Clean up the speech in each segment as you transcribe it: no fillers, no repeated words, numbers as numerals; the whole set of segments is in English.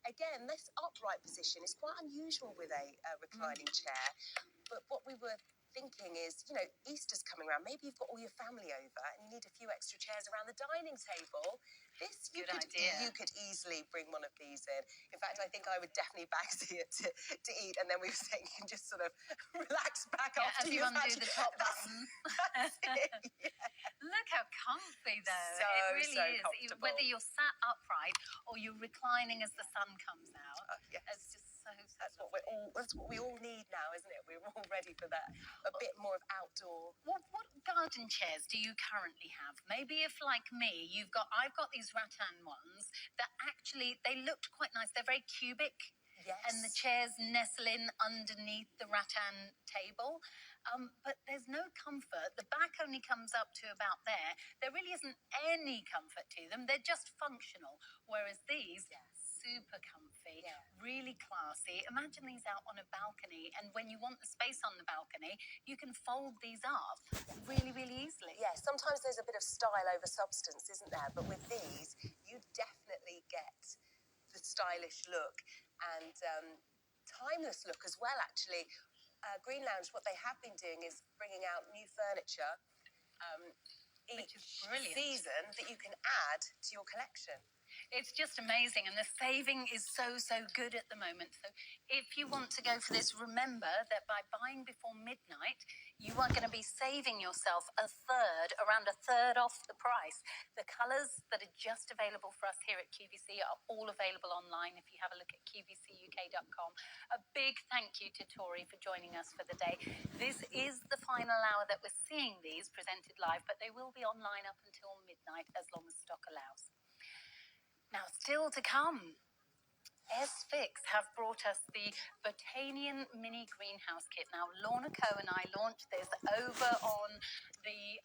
again, this upright position is quite unusual with a reclining chair. But what we were thinking is, you know, Easter's coming around. Maybe you've got all your family over and you need a few extra chairs around the dining table. You could easily bring one of these in. In fact, I think I would definitely backsy it to eat, and then we were saying you can just sort of relax back after you undo the top button. That's it, yeah. Look how comfy, though. So, it really so is. comfortable. Whether you're sat upright or you're reclining as the sun comes out, yes. It's just so that's what we all need now, isn't it? We're all ready for that. A bit more of outdoor. What garden chairs do you currently have? Maybe if, like me, I've got these rattan ones that actually they looked quite nice. They're very cubic. Yes. And the chairs nestle in underneath the rattan table. But there's no comfort. The back only comes up to about there. There really isn't any comfort to them. They're just functional. Whereas these, super comfy, really classy. Imagine these out on a balcony. And when you want the space on the balcony, you can fold these up really, really easily. Yeah, sometimes there's a bit of style over substance, isn't there? But with these, you definitely get the stylish look and timeless look as well, actually. Green Lounge, what they have been doing is bringing out new furniture each season that you can add to your collection. It's just amazing, and the saving is so good at the moment. So if you want to go for this, remember that by buying before midnight, you are going to be saving yourself around a third off the price. The colours that are just available for us here at QVC are all available online if you have a look at qvcuk.com. A big thank you to Tori for joining us for the day. This is the final hour that we're seeing these presented live, but they will be online up until midnight as long as stock allows. Now, still to come, S-Fix have brought us the Botanian Mini Greenhouse Kit. Now, Lorna Coe and I launched this over on the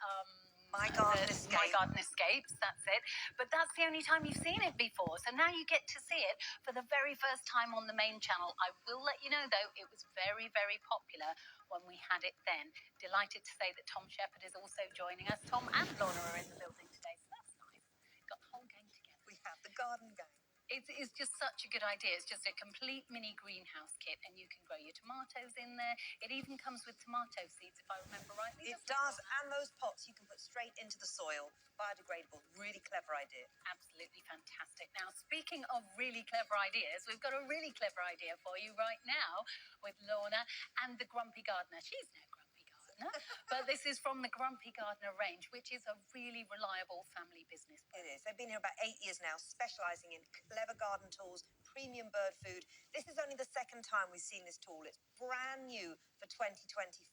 My Garden Escapes, that's it. But that's the only time you've seen it before. So now you get to see it for the very first time on the main channel. I will let you know, though, it was very, very popular when we had it then. Delighted to say that Tom Shepherd is also joining us. Tom and Lorna are in the building today, so that's nice. Got the whole gang together. We have the garden gang. It's just such a good idea. It's just a complete mini greenhouse kit, and you can grow your tomatoes in there. It even comes with tomato seeds, if I remember rightly. It does, and those pots you can put straight into the soil. Biodegradable. Really clever idea. Absolutely fantastic. Now, speaking of really clever ideas, we've got a really clever idea for you right now with Lorna and the Grumpy Gardener. She's no Grumpy Gardener, but this is from the Grumpy Gardener range, which is a really reliable family business. It is. They've been here about 8 years now, specialising in clever garden tools, premium bird food. This is only the second time we've seen this tool. It's brand new for 2024.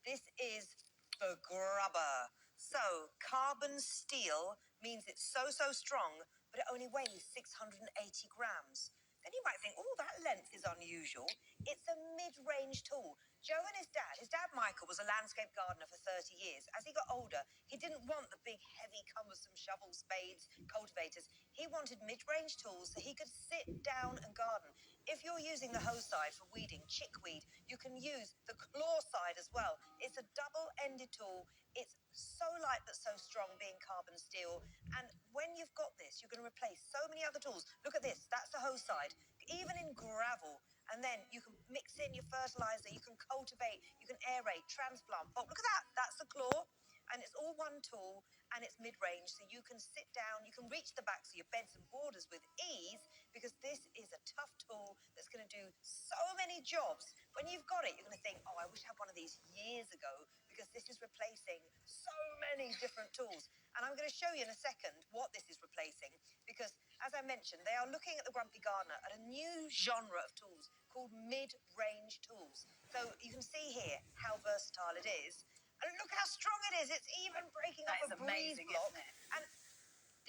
This is the Grubber. So, carbon steel means it's so strong, but it only weighs 680 grams. Then you might think, oh, that length is unusual. It's a mid-range tool. Joe and his dad Michael was a landscape gardener for 30 years. As he got older, he didn't want the big, heavy, cumbersome shovels, spades, cultivators. He wanted mid-range tools so he could sit down and garden. If you're using the hoe side for weeding, chickweed, you can use the claw side as well. It's a double-ended tool. It's so light but so strong, being carbon steel. And when you've got this, you're going to replace so many other tools. Look at this. That's the hoe side. Even in gravel. And then you can mix in your fertilizer, you can cultivate, you can aerate, transplant. Oh, look at that. That's the claw. And it's all one tool, and it's mid-range, so you can sit down, you can reach the backs of your beds and borders with ease, because this is a tough tool that's going to do so many jobs. When you've got it, you're going to think, oh, I wish I had one of these years ago, because this is replacing so many different tools. And I'm going to show you in a second what this is replacing, because, as I mentioned, they are looking at the Grumpy Gardener at a new genre of tools called mid-range tools. So you can see here how versatile it is. And look how strong it is. It's even breaking up a breeze block. And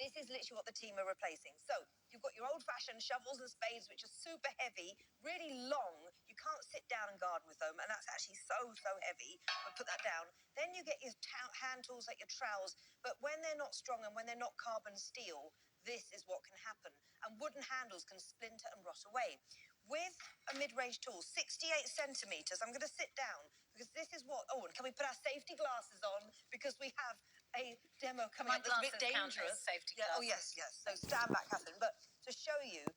this is literally what the team are replacing. So you've got your old-fashioned shovels and spades, which are super heavy, really long. You can't sit down and garden with them, and that's actually so heavy. But put that down. Then you get your hand tools like your trowels. But when they're not strong and when they're not carbon steel, this is what can happen. And wooden handles can splinter and rot away. With a mid-range tool, 68 centimetres, I'm going to sit down, because this is what... Oh, and can we put our safety glasses on? Because we have a demo coming up that's a bit dangerous. Safety glasses. Oh, yes. So stand back, Catherine. But to show you